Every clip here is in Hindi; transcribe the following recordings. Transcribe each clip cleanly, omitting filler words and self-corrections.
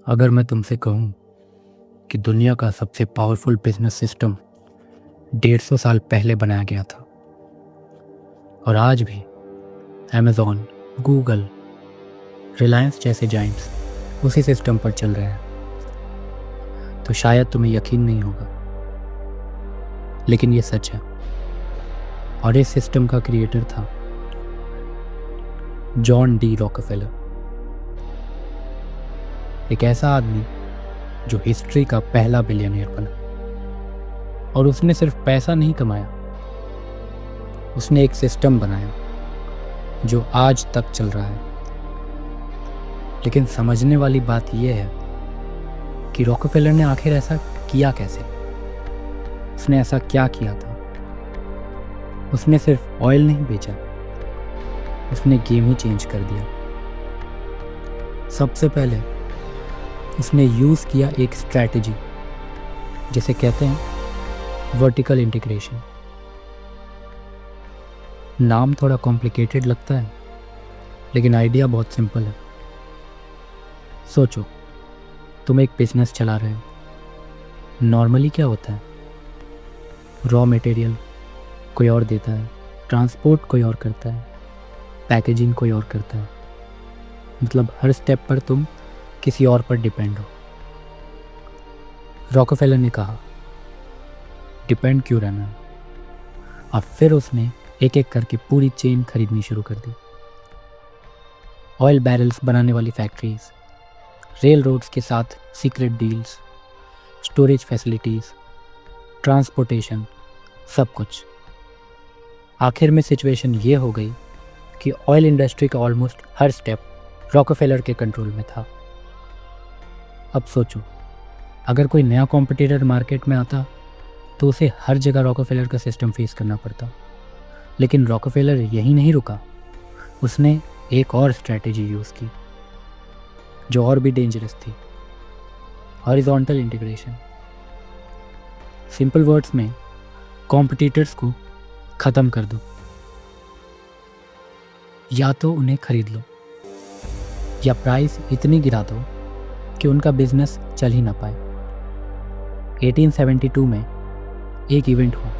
अगर मैं तुमसे कहूँ कि दुनिया का सबसे पावरफुल बिजनेस सिस्टम 150 साल पहले बनाया गया था और आज भी अमेज़ॉन, गूगल, रिलायंस जैसे जाइंट्स उसी सिस्टम पर चल रहे हैं, तो शायद तुम्हें यकीन नहीं होगा, लेकिन ये सच है। और इस सिस्टम का क्रिएटर था जॉन डी रॉकफेलर, एक ऐसा आदमी जो हिस्ट्री का पहला बिलियनियर बना। और उसने सिर्फ पैसा नहीं कमाया, उसने एक सिस्टम बनाया जो आज तक चल रहा है। लेकिन समझने वाली बात यह है कि रॉकफेलर ने आखिर ऐसा किया कैसे? उसने ऐसा क्या किया था? उसने सिर्फ ऑयल नहीं बेचा, उसने गेम ही चेंज कर दिया। सबसे पहले उसने यूज़ किया एक स्ट्रैटेजी जिसे कहते हैं वर्टिकल इंटीग्रेशन। नाम थोड़ा कॉम्प्लिकेटेड लगता है, लेकिन आइडिया बहुत सिंपल है। सोचो, तुम एक बिजनेस चला रहे हो। नॉर्मली क्या होता है? रॉ मटेरियल कोई और देता है, ट्रांसपोर्ट कोई और करता है, पैकेजिंग कोई और करता है। मतलब हर स्टेप पर तुम किसी और पर डिपेंड हो। रॉकफेलर ने कहा, डिपेंड क्यों रहना है? और फिर उसने एक एक करके पूरी चेन खरीदनी शुरू कर दी। ऑयल बैरल्स बनाने वाली फैक्ट्रीज, रेल रोड्स के साथ secret deals, storage facilities, transportation, सब कुछ। आखिर में सिचुएशन ये हो गई कि ऑयल इंडस्ट्री का ऑलमोस्ट हर स्टेप रॉकफेलर के कंट्रोल में था। अब सोचो, अगर कोई नया कॉम्पिटिटर मार्केट में आता तो उसे हर जगह रॉकफेलर का सिस्टम फेस करना पड़ता। लेकिन रॉकफेलर यहीं नहीं रुका, उसने एक और स्ट्रैटेजी यूज़ की जो और भी डेंजरस थी, हॉरिजॉन्टल इंटीग्रेशन। सिंपल वर्ड्स में, कॉम्पिटिटर्स को ख़त्म कर दो, या तो उन्हें खरीद लो या प्राइस इतनी गिरा दो कि उनका बिजनेस चल ही ना पाए। 1872 में एक इवेंट हुआ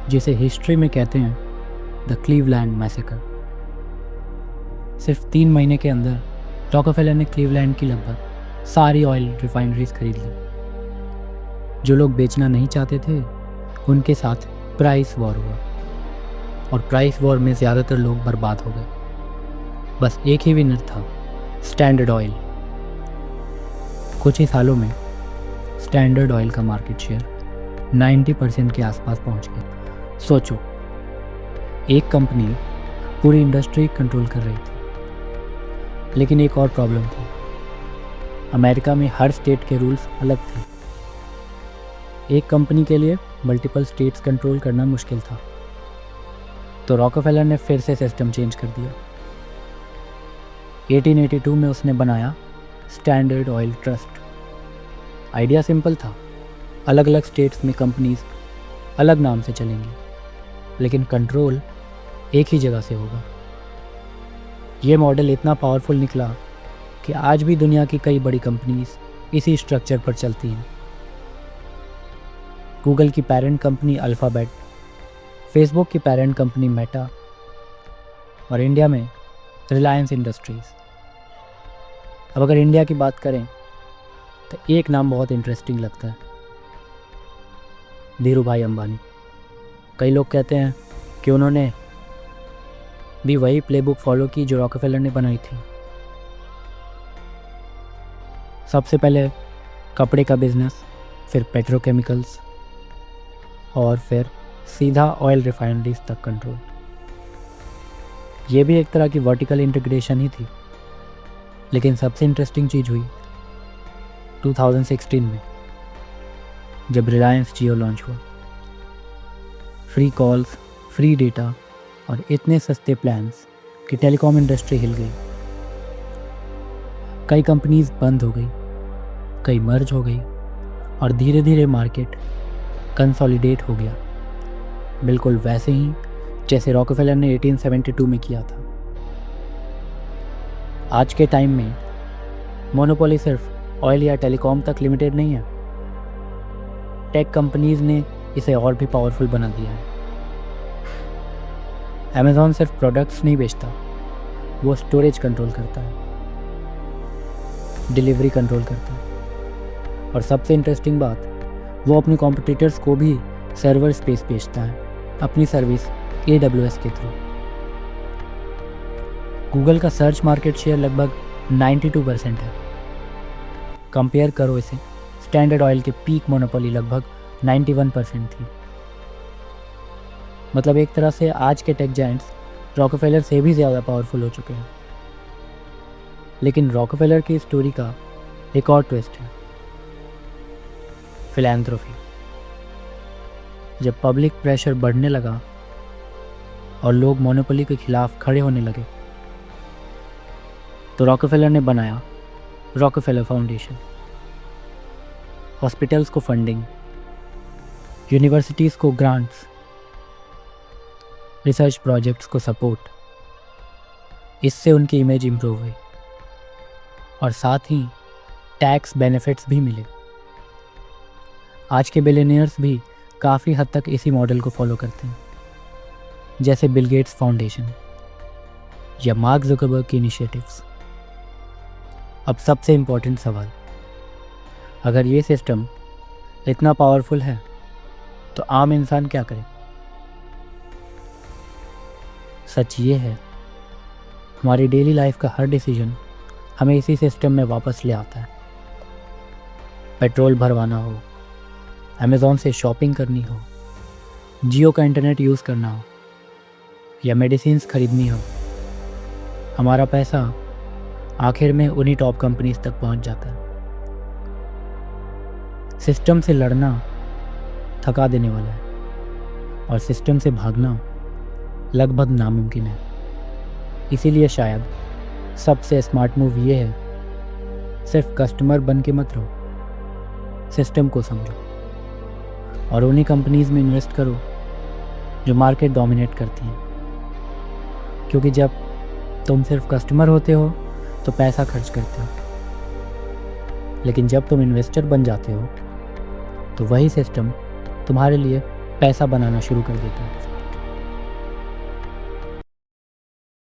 जिसे हिस्ट्री में कहते हैं द क्लीवलैंड मैसेकर। सिर्फ 3 महीने के अंदर रॉकफेलर ने क्लीवलैंड की लगभग सारी ऑयल रिफाइनरीज खरीद ली। जो लोग बेचना नहीं चाहते थे उनके साथ प्राइस वॉर हुआ, और प्राइस वॉर में ज़्यादातर लोग बर्बाद हो गए। बस एक ही विनर था, स्टैंडर्ड ऑयल। कुछ ही सालों में स्टैंडर्ड ऑयल का मार्केट शेयर 90% के आसपास पहुंच गया। सोचो, एक कंपनी पूरी इंडस्ट्री कंट्रोल कर रही थी, लेकिन एक और प्रॉब्लम थी। अमेरिका में हर स्टेट के रूल्स अलग थे। एक कंपनी के लिए मल्टीपल स्टेट्स कंट्रोल करना मुश्किल था, तो रॉकफेलर ने फिर से सिस्टम चेंज कर दिया। 1882 में उसने बनाया standard oil trust. Idea simple था, अलग अलग स्टेट्स में कंपनीज अलग नाम से चलेंगी, लेकिन कंट्रोल एक ही जगह से होगा। ये मॉडल इतना पावरफुल निकला कि आज भी दुनिया की कई बड़ी कंपनीज इसी स्ट्रक्चर पर चलती हैं। गूगल की पेरेंट कंपनी अल्फ़ाबेट, फेसबुक की पेरेंट कंपनी मेटा, और इंडिया में रिलायंस इंडस्ट्रीज़। अब अगर इंडिया की बात करें तो एक नाम बहुत इंटरेस्टिंग लगता है, धीरूभाई अंबानी। कई लोग कहते हैं कि उन्होंने भी वही प्लेबुक फॉलो की जो रॉकफेलर ने बनाई थी। सबसे पहले कपड़े का बिजनेस, फिर पेट्रोकेमिकल्स, और फिर सीधा ऑयल रिफाइनरीज तक कंट्रोल। ये भी एक तरह की वर्टिकल इंटीग्रेशन ही थी। लेकिन सबसे इंटरेस्टिंग चीज़ हुई 2016 में, जब रिलायंस जियो लॉन्च हुआ। फ्री कॉल्स, फ्री डेटा और इतने सस्ते प्लान्स कि टेलीकॉम इंडस्ट्री हिल गई। कई कंपनीज बंद हो गई, कई मर्ज हो गई, और धीरे धीरे मार्केट कंसोलिडेट हो गया, बिल्कुल वैसे ही जैसे रॉकफेलर ने 1872 में किया था। आज के टाइम में मोनोपोली सिर्फ ऑयल या टेलीकॉम तक लिमिटेड नहीं है। टेक कंपनीज ने इसे और भी पावरफुल बना दिया है। अमेज़ॉन सिर्फ प्रोडक्ट्स नहीं बेचता, वो स्टोरेज कंट्रोल करता है, डिलीवरी कंट्रोल करता है, और सबसे इंटरेस्टिंग बात, वो अपने कॉम्पिटिटर्स को भी सर्वर स्पेस बेचता है अपनी सर्विस AWS के थ्रू। गूगल का सर्च मार्केट शेयर लगभग 92% है। कंपेयर करो इसे, स्टैंडर्ड ऑयल के पीक मोनोपोली लगभग 91% थी। मतलब एक तरह से आज के टेक जायंट्स रॉकफेलर से भी ज़्यादा पावरफुल हो चुके हैं। लेकिन रॉकफेलर की स्टोरी का एक और ट्विस्ट है, फिलैंथ्रोपी। जब पब्लिक प्रेशर बढ़ने लगा और लोग मोनोपोली के खिलाफ खड़े होने लगे, तो रॉकफेलर ने बनाया रॉकफेलर फाउंडेशन। हॉस्पिटल्स को फंडिंग, यूनिवर्सिटीज़ को ग्रांट्स, रिसर्च प्रोजेक्ट्स को सपोर्ट। इससे उनकी इमेज इम्प्रूव हुई और साथ ही टैक्स बेनिफिट्स भी मिले। आज के बिलियनियर्स भी काफ़ी हद तक इसी मॉडल को फॉलो करते हैं, जैसे बिल गेट्स फाउंडेशन या मार्क जुकरबर्ग की इनिशिएटिव्स। अब सबसे इम्पोर्टेंट सवाल, अगर ये सिस्टम इतना पावरफुल है तो आम इंसान क्या करे? सच ये है, हमारी डेली लाइफ का हर डिसीजन हमें इसी सिस्टम में वापस ले आता है। पेट्रोल भरवाना हो, अमेज़ॉन से शॉपिंग करनी हो, जियो का इंटरनेट यूज़ करना हो या मेडिसिन्स खरीदनी हो, हमारा पैसा आखिर में उन्हीं टॉप कंपनीज तक पहुंच जाता है। सिस्टम से लड़ना थका देने वाला है और सिस्टम से भागना लगभग नामुमकिन है। इसीलिए शायद सबसे स्मार्ट मूव ये है, सिर्फ कस्टमर बन के मत रहो, सिस्टम को समझो और उन्हीं कंपनीज में इन्वेस्ट करो जो मार्केट डोमिनेट करती हैं। क्योंकि जब तुम सिर्फ कस्टमर होते हो तो पैसा खर्च करते हो, लेकिन जब तुम इन्वेस्टर बन जाते हो तो वही सिस्टम तुम्हारे लिए पैसा बनाना शुरू कर देता है।